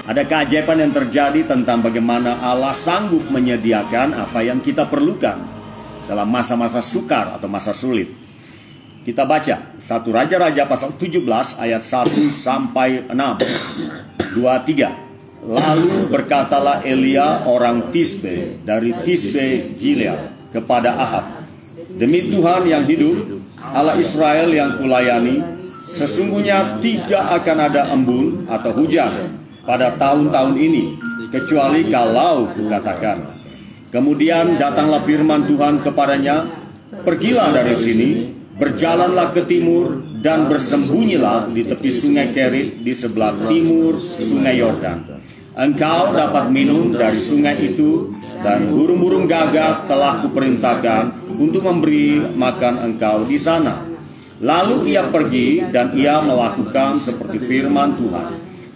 Ada keajaiban yang terjadi tentang bagaimana Allah sanggup menyediakan apa yang kita perlukan dalam masa-masa sukar atau masa sulit. Kita baca 1 Raja-Raja pasal 17 ayat 1 sampai 6. 2-3. Lalu berkatalah Elia orang Tisbe dari Tisbe Gilead kepada Ahab, demi Tuhan yang hidup, Allah Israel yang kulayani, sesungguhnya tidak akan ada embun atau hujan pada tahun-tahun ini, kecuali kalau kukatakan. Kemudian datanglah firman Tuhan kepadanya, pergilah dari sini, berjalanlah ke timur, dan bersembunyilah di tepi sungai Kerit di sebelah timur sungai Yordan. Engkau dapat minum dari sungai itu, dan burung-burung gagak telah kuperintahkan untuk memberi makan engkau di sana. Lalu ia pergi dan ia melakukan seperti firman Tuhan.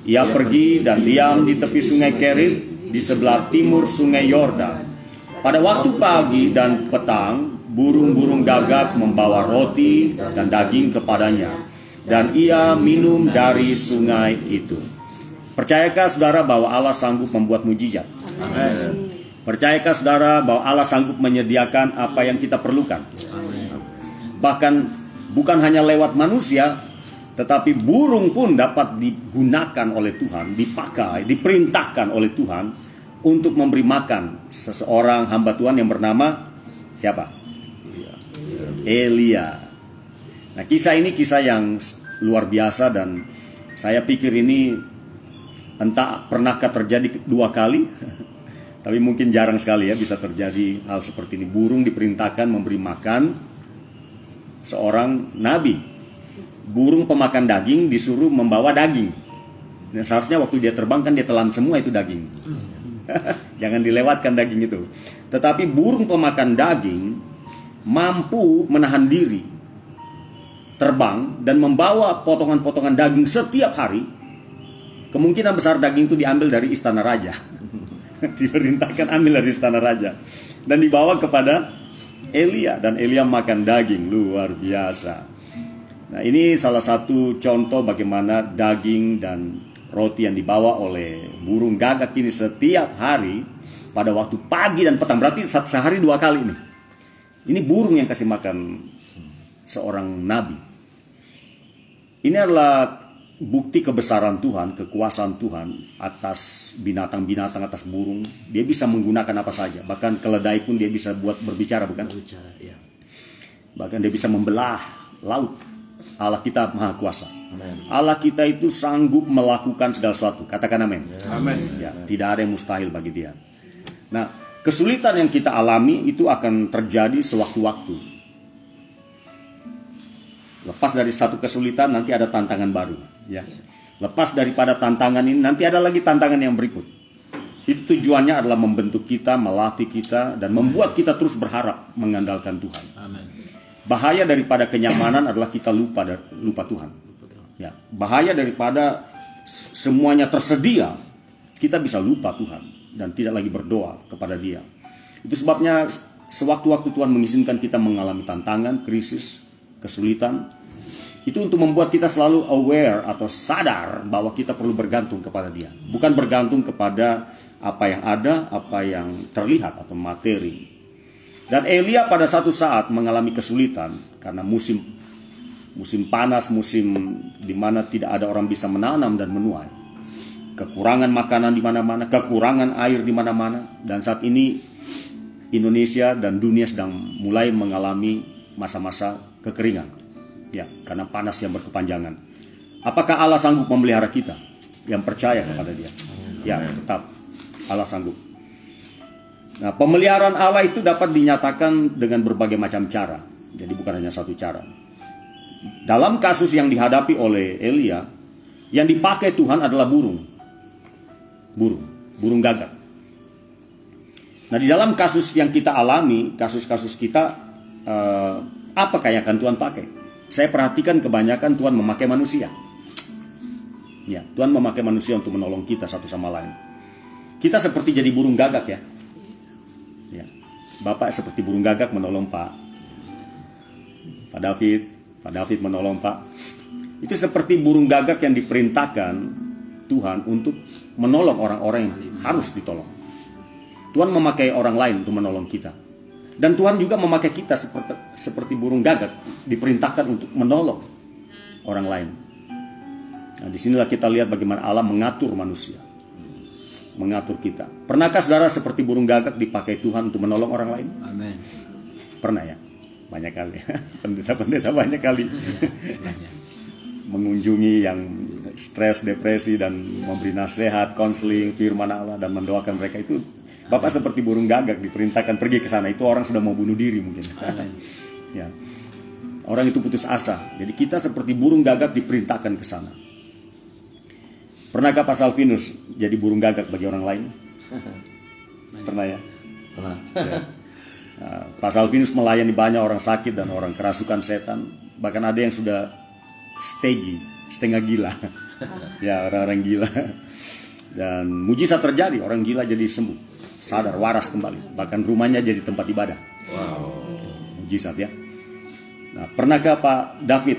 Ia pergi dan diam di tepi sungai Kerit di sebelah timur sungai Yordan. Pada waktu pagi dan petang, burung-burung gagak membawa roti dan daging kepadanya, dan ia minum dari sungai itu. Percayakah saudara bahwa Allah sanggup membuat mujizat? Amin. Percayakah saudara bahwa Allah sanggup menyediakan apa yang kita perlukan? Bahkan bukan hanya lewat manusia, tetapi burung pun dapat digunakan oleh Tuhan, dipakai, diperintahkan oleh Tuhan untuk memberi makan seseorang hamba Tuhan yang bernama siapa? Elia. Nah, kisah ini kisah yang luar biasa, dan saya pikir ini entah pernahkah terjadi 2 kali, tapi mungkin jarang sekali ya bisa terjadi hal seperti ini. Burung diperintahkan memberi makan seorang nabi. Burung pemakan daging disuruh membawa daging. Dan seharusnya waktu dia terbang kan dia telan semua itu daging. Jangan dilewatkan daging itu. Tetapi burung pemakan daging mampu menahan diri, terbang dan membawa potongan-potongan daging setiap hari. Kemungkinan besar daging itu diambil dari istana raja. Diperintahkan ambil dari istana raja dan dibawa kepada Elia, dan Elia makan daging. Luar biasa. Nah, ini salah satu contoh bagaimana daging dan roti yang dibawa oleh burung gagak ini setiap hari pada waktu pagi dan petang. Berarti sehari 2 kali ini. Ini burung yang kasih makan seorang nabi. Ini adalah bukti kebesaran Tuhan, kekuasaan Tuhan atas binatang-binatang, atas burung. Dia bisa menggunakan apa saja. Bahkan keledai pun dia bisa buat berbicara, bukan? Berbicara, ya. Bahkan dia bisa membelah laut. Allah kita maha kuasa. Amen. Allah kita itu sanggup melakukan segala sesuatu. Katakan amin. Amin. Ya, tidak ada yang mustahil bagi dia. Nah, kesulitan yang kita alami itu akan terjadi sewaktu-waktu. Lepas dari satu kesulitan nanti ada tantangan baru, ya. Lepas daripada tantangan ini nanti ada lagi tantangan yang berikut. Itu tujuannya adalah membentuk kita, melatih kita, dan membuat kita terus berharap mengandalkan Tuhan. Amen. Bahaya daripada kenyamanan adalah kita lupa Tuhan. Ya, bahaya daripada semuanya tersedia, kita bisa lupa Tuhan dan tidak lagi berdoa kepada Dia. Itu sebabnya sewaktu-waktu Tuhan mengizinkan kita mengalami tantangan, krisis, kesulitan. Itu untuk membuat kita selalu aware atau sadar bahwa kita perlu bergantung kepada Dia. Bukan bergantung kepada apa yang ada, apa yang terlihat atau materi. Dan Elia pada satu saat mengalami kesulitan karena musim panas, musim di mana tidak ada orang bisa menanam dan menuai. Kekurangan makanan di mana-mana, kekurangan air di mana-mana. Dan saat ini Indonesia dan dunia sedang mulai mengalami masa-masa kekeringan. Ya, karena panas yang berkepanjangan. Apakah Allah sanggup memelihara kita yang percaya kepada Dia? Ya, tetap Allah sanggup. Nah, pemeliharaan Allah itu dapat dinyatakan dengan berbagai macam cara. Jadi bukan hanya satu cara. Dalam kasus yang dihadapi oleh Elia, yang dipakai Tuhan adalah burung gagak. Nah, di dalam kasus yang kita alami, kasus-kasus kita, apakah yang akan Tuhan pakai? Saya perhatikan kebanyakan Tuhan memakai manusia. Ya, Tuhan memakai manusia untuk menolong kita satu sama lain. Kita seperti jadi burung gagak ya. Ya, Bapak seperti burung gagak menolong Pak David menolong Pak. Itu seperti burung gagak yang diperintahkan Tuhan untuk menolong orang-orang yang harus ditolong. Tuhan memakai orang lain untuk menolong kita. Dan Tuhan juga memakai kita seperti burung gagak, diperintahkan untuk menolong orang lain. Nah, disinilah kita lihat bagaimana Allah mengatur manusia, mengatur kita. Pernahkah saudara seperti burung gagak dipakai Tuhan untuk menolong orang lain? Amin. Pernah ya? Banyak kali. Pendeta-pendeta banyak kali mengunjungi yang stres, depresi, dan memberi nasihat, konseling, firman Allah, dan mendoakan mereka. Itu Bapak seperti burung gagak diperintahkan pergi ke sana. Itu orang sudah mau bunuh diri mungkin. Ya. Orang itu putus asa. Jadi kita seperti burung gagak diperintahkan ke sana. Pernahkah Pak Salvinus jadi burung gagak bagi orang lain? Pernah ya? Pernah. Ya. Nah, Pak Salvinus melayani banyak orang sakit dan orang kerasukan setan. Bahkan ada yang sudah setengah gila. Ya, orang-orang gila. Dan mujizat terjadi, orang gila jadi sembuh, sadar, waras kembali. Bahkan rumahnya jadi tempat ibadah. Wow. Mujizat ya. Nah, pernahkah Pak David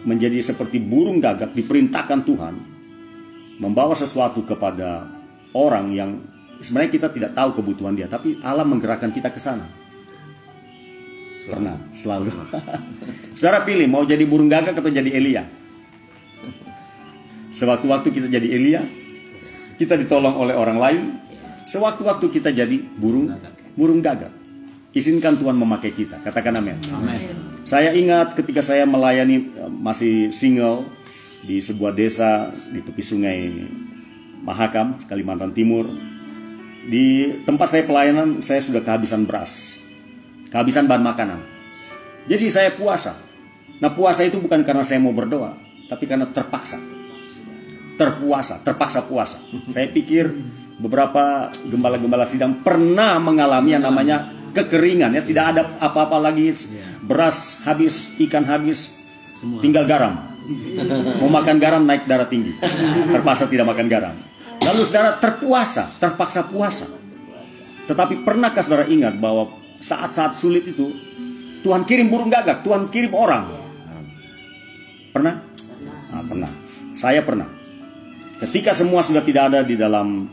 menjadi seperti burung gagak diperintahkan Tuhan membawa sesuatu kepada orang yang sebenarnya kita tidak tahu kebutuhan dia, tapi Allah menggerakkan kita ke sana? Pernah, selalu. Saudara pilih mau jadi burung gagak atau jadi Elia. Sewaktu-waktu kita jadi Elia, kita ditolong oleh orang lain. Sewaktu-waktu kita jadi burung gagak. Izinkan Tuhan memakai kita. Katakan amin. Saya ingat ketika saya melayani masih single di sebuah desa di tepi sungai Mahakam, Kalimantan Timur. Di tempat saya pelayanan, saya sudah kehabisan beras, kehabisan bahan makanan. Jadi saya puasa. Nah, puasa itu bukan karena saya mau berdoa, tapi karena terpaksa puasa. Saya pikir beberapa gembala-gembala sidang pernah mengalami yang namanya kekeringan, ya, tidak ada apa-apa lagi, beras habis, ikan habis, tinggal garam. Mau makan garam naik darah tinggi, terpaksa tidak makan garam. Lalu saudara terpaksa puasa. Tetapi pernahkah saudara ingat bahwa saat-saat sulit itu Tuhan kirim burung gagak, Tuhan kirim orang? Pernah? Nah, pernah. Saya pernah. Ketika semua sudah tidak ada di dalam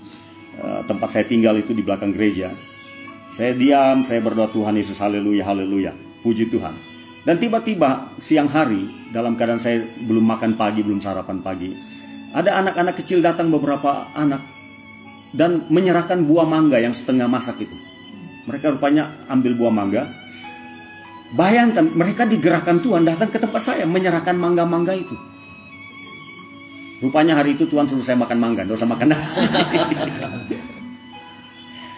tempat saya tinggal itu di belakang gereja, saya diam, saya berdoa, Tuhan Yesus, haleluya, haleluya, puji Tuhan. Dan tiba-tiba siang hari, dalam keadaan saya belum makan pagi, belum sarapan pagi, ada anak-anak kecil datang, beberapa anak, dan menyerahkan buah mangga yang setengah masak itu. Mereka rupanya ambil buah mangga. Bayangkan, mereka digerakkan Tuhan datang ke tempat saya menyerahkan mangga-mangga itu. Rupanya hari itu Tuhan suruh saya makan mangga, tidak usah makan nasi.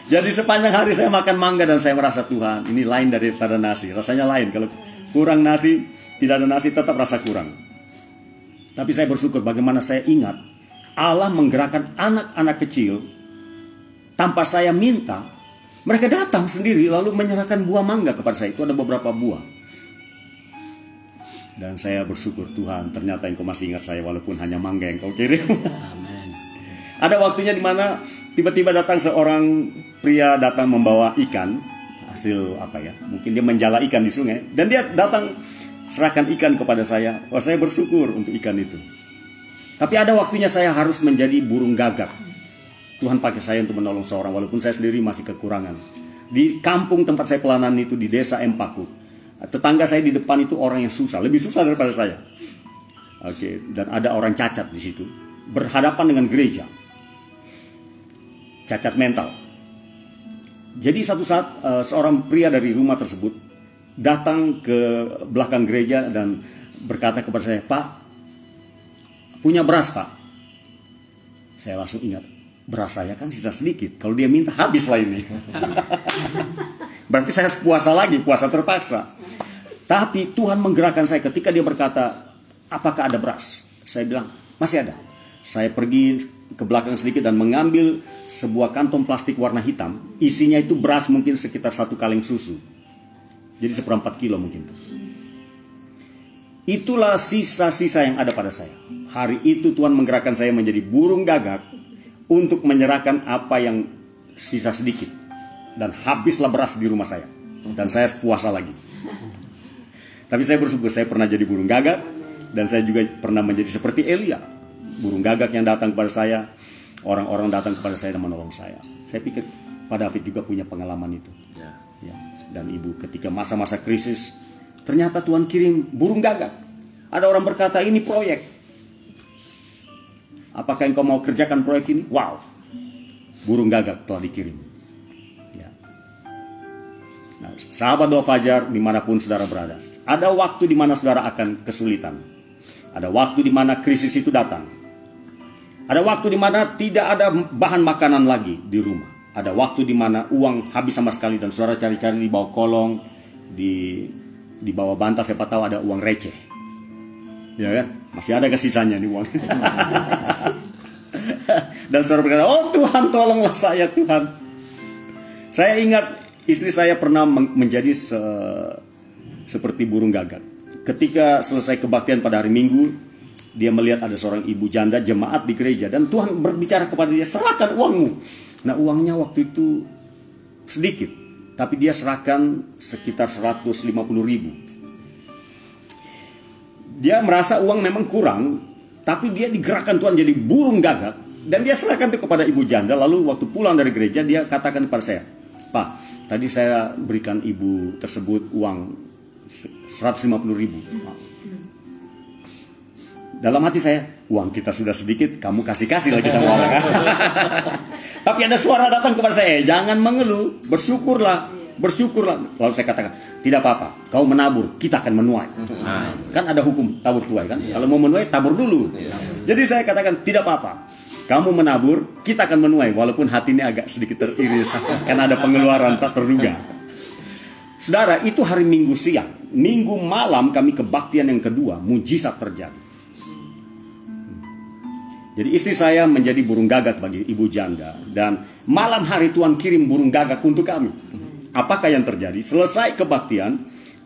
Jadi sepanjang hari saya makan mangga dan saya merasa, Tuhan, ini lain daripada nasi. Rasanya lain. Kalau kurang nasi, tidak ada nasi, tetap rasa kurang. Tapi saya bersyukur bagaimana saya ingat Allah menggerakkan anak-anak kecil tanpa saya minta. Mereka datang sendiri lalu menyerahkan buah mangga kepada saya. Itu ada beberapa buah. Dan saya bersyukur, Tuhan, ternyata Engkau masih ingat saya walaupun hanya mangga yang Kau kirim. Amen. Ada waktunya di mana tiba-tiba datang seorang pria datang membawa ikan, hasil apa ya? Mungkin dia menjala ikan di sungai, dan dia datang serahkan ikan kepada saya. Wah, saya bersyukur untuk ikan itu. Tapi ada waktunya saya harus menjadi burung gagak. Tuhan pakai saya untuk menolong seorang walaupun saya sendiri masih kekurangan. Di kampung tempat saya pelayanan itu di desa Empaku. Tetangga saya di depan itu orang yang susah, lebih susah daripada saya. Oke, dan ada orang cacat di situ, berhadapan dengan gereja, cacat mental. Jadi satu saat seorang pria dari rumah tersebut datang ke belakang gereja dan berkata kepada saya, Pak, punya beras, Pak? Saya langsung ingat, beras saya kan sisa sedikit. Kalau dia minta habislah ini. Berarti saya puasa lagi, puasa terpaksa. Tapi Tuhan menggerakkan saya ketika dia berkata, apakah ada beras? Saya bilang, masih ada. Saya pergi ke belakang sedikit dan mengambil sebuah kantong plastik warna hitam. Isinya itu beras mungkin sekitar 1 kaleng susu. Jadi 1/4 kilo mungkin. Itulah sisa-sisa yang ada pada saya. Hari itu Tuhan menggerakkan saya menjadi burung gagak untuk menyerahkan apa yang sisa sedikit. Dan habislah beras di rumah saya. Dan saya puasa lagi. Tapi saya bersyukur saya pernah jadi burung gagak. Dan saya juga pernah menjadi seperti Elia. burung gagak yang datang kepada saya, orang-orang datang kepada saya dan menolong saya. Saya pikir Pak David juga punya pengalaman itu. Ya. Dan Ibu, ketika masa-masa krisis, ternyata Tuhan kirim burung gagak. Ada orang berkata, ini proyek. Apakah engkau mau kerjakan proyek ini? Wow, burung gagak telah dikirim. Ya. Nah, sahabat doa fajar dimanapun saudara berada, ada waktu di mana saudara akan kesulitan. Ada waktu di mana krisis itu datang. Ada waktu di mana tidak ada bahan makanan lagi di rumah. Ada waktu di mana uang habis sama sekali dan saudara cari-cari di bawah kolong, di bawah bantal, siapa tahu ada uang receh. Ya kan? Masih ada kesisanya di uang. Dan saudara berkata, oh Tuhan tolonglah saya Tuhan. Saya ingat istri saya pernah menjadi seperti burung gagak. Ketika selesai kebaktian pada hari Minggu, dia melihat ada seorang ibu janda jemaat di gereja. Dan Tuhan berbicara kepada dia, serahkan uangmu. Nah uangnya waktu itu sedikit, tapi dia serahkan sekitar 150.000. Dia merasa uang memang kurang, tapi dia digerakkan Tuhan jadi burung gagak. Dan dia serahkan itu kepada ibu janda. Lalu waktu pulang dari gereja dia katakan kepada saya, Pak, tadi saya berikan ibu tersebut uang 150.000. Dalam hati saya, uang kita sudah sedikit, kamu kasih-kasih lagi sama orang. Tapi ada suara datang kepada saya, jangan mengeluh, bersyukurlah. Lalu saya katakan, tidak apa-apa, kau menabur, kita akan menuai. Kan ada hukum tabur tuai kan? Kalau mau menuai, tabur dulu. Jadi saya katakan, tidak apa-apa, kamu menabur, kita akan menuai. Walaupun hatinya agak sedikit teriris, karena ada pengeluaran tak terduga. Saudara, itu hari Minggu siang. Minggu malam kami kebaktian yang kedua, mujizat terjadi. Jadi istri saya menjadi burung gagak bagi ibu janda. Dan malam hari Tuhan kirim burung gagak untuk kami. Apakah yang terjadi? Selesai kebaktian,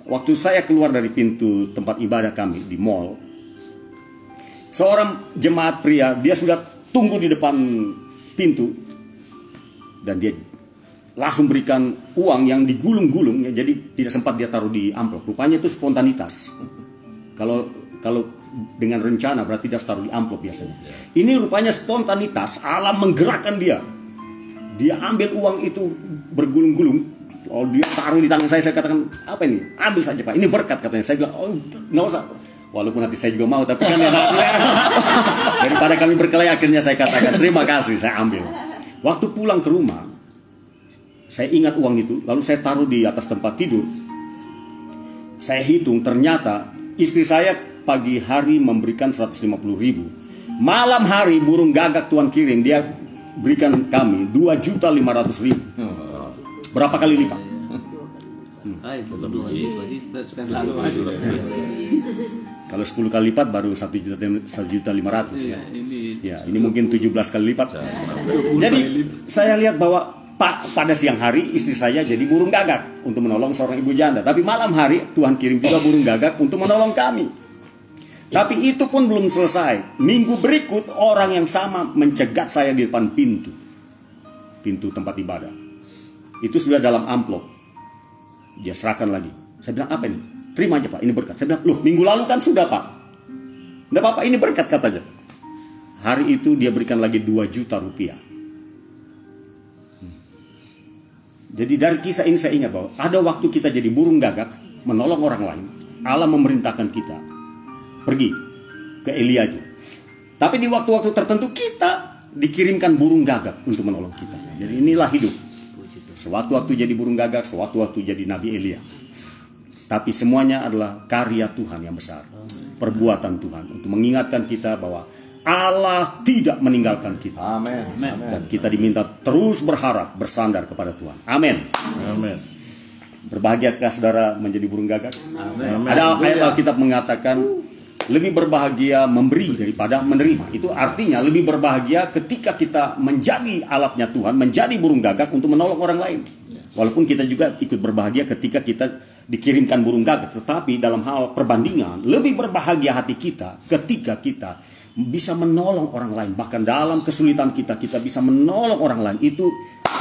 waktu saya keluar dari pintu tempat ibadah kami di mall, seorang jemaat pria, dia sudah tunggu di depan pintu. Dan dia langsung berikan uang yang digulung-gulung. Jadi tidak sempat dia taruh di amplop. Rupanya itu spontanitas. Kalau dengan rencana berarti dia harus taruh di amplop biasanya. Ini rupanya spontanitas, alam menggerakkan dia. Dia ambil uang itu bergulung-gulung, oh dia taruh di tangan saya katakan, apa ini? Ambil saja Pak, ini berkat katanya. Saya bilang, oh nggak usah. Walaupun hati saya juga mau, tapi kan daripada kami berkelahi, akhirnya saya katakan terima kasih, saya ambil. Waktu pulang ke rumah, saya ingat uang itu, lalu saya taruh di atas tempat tidur. Saya hitung, ternyata istri saya pagi hari memberikan 150.000. Malam hari burung gagak Tuhan kirim, dia berikan kami 2.500.000. Berapa kali lipat? Kalau 10 kali lipat baru 1.500.000 ya. Ya, ini mungkin 17 kali lipat. Jadi saya lihat bahwa pada siang hari istri saya jadi burung gagak untuk menolong seorang ibu janda. Tapi malam hari Tuhan kirim juga burung gagak untuk menolong kami. Tapi itu pun belum selesai. Minggu berikut orang yang sama mencegat saya di depan pintu tempat ibadah. Itu sudah dalam amplop. Dia serahkan lagi. Saya bilang, apa ini? Terima aja Pak, ini berkat. Saya bilang, loh minggu lalu kan sudah Pak. Enggak apa-apa, ini berkat katanya. Hari itu dia berikan lagi 2 juta rupiah. Jadi dari kisah ini saya ingat bahwa ada waktu kita jadi burung gagak menolong orang lain. Allah memerintahkan kita pergi ke Elia aja. Tapi di waktu-waktu tertentu kita dikirimkan burung gagak untuk menolong kita. Jadi inilah hidup. Sewaktu-waktu jadi burung gagak, sewaktu-waktu jadi Nabi Elia. Tapi semuanya adalah karya Tuhan yang besar. Perbuatan Tuhan untuk mengingatkan kita bahwa Allah tidak meninggalkan kita. Amin. Dan kita diminta terus berharap, bersandar kepada Tuhan. Amin. Amin. Berbahagiakah saudara menjadi burung gagak? Amin. Ada ayat Alkitab mengatakan lebih berbahagia memberi daripada menerima. Itu artinya lebih berbahagia ketika kita menjadi alatnya Tuhan, menjadi burung gagak untuk menolong orang lain. Walaupun kita juga ikut berbahagia ketika kita dikirimkan burung gagak. Tetapi dalam hal perbandingan, lebih berbahagia hati kita ketika kita bisa menolong orang lain. Bahkan dalam kesulitan kita bisa menolong orang lain. Itu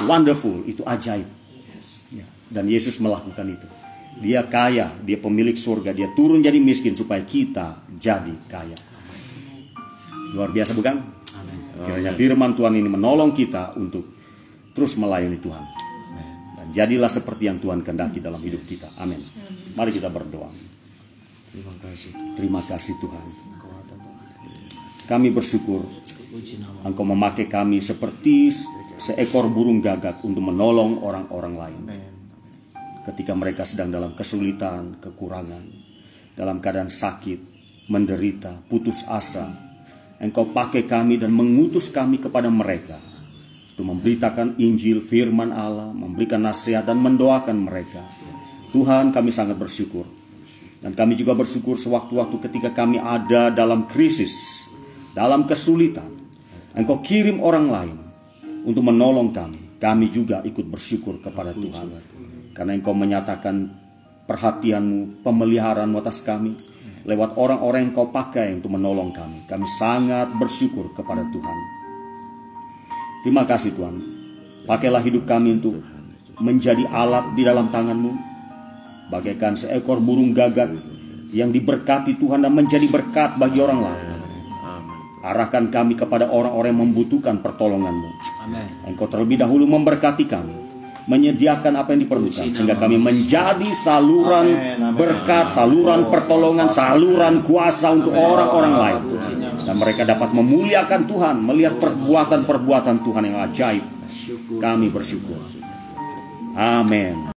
wonderful, itu ajaib. Dan Yesus melakukan itu. Dia kaya, dia pemilik surga, dia turun jadi miskin supaya kita jadi kaya. Luar biasa bukan? Amin. Kiranya firman Tuhan ini menolong kita untuk terus melayani Tuhan. Dan jadilah seperti yang Tuhan kehendaki dalam hidup kita. Amin. Mari kita berdoa. Terima kasih. Terima kasih Tuhan. Kami bersyukur Puji nama. Engkau memakai kami seperti seekor burung gagak untuk menolong orang-orang lain. Ketika mereka sedang dalam kesulitan, kekurangan, dalam keadaan sakit, menderita, putus asa, Engkau pakai kami dan mengutus kami kepada mereka untuk memberitakan Injil, firman Allah, memberikan nasihat dan mendoakan mereka. Tuhan, kami sangat bersyukur. Dan kami juga bersyukur sewaktu-waktu ketika kami ada dalam krisis, dalam kesulitan, Engkau kirim orang lain untuk menolong kami. Kami juga ikut bersyukur kepada Tuhan. Karena Engkau menyatakan perhatian-Mu, pemeliharaan-Mu atas kami lewat orang-orang yang Kau pakai untuk menolong kami. Kami sangat bersyukur kepada Tuhan. Terima kasih Tuhan. Pakailah hidup kami untuk menjadi alat di dalam tangan-Mu, bagaikan seekor burung gagak yang diberkati Tuhan dan menjadi berkat bagi orang lain. Arahkan kami kepada orang-orang yang membutuhkan pertolongan-Mu. Amin. Engkau terlebih dahulu memberkati kami, menyediakan apa yang diperlukan, sehingga kami menjadi saluran berkat, saluran pertolongan, saluran kuasa untuk orang-orang lain. Dan mereka dapat memuliakan Tuhan, melihat perbuatan-perbuatan Tuhan yang ajaib. Kami bersyukur. Amin.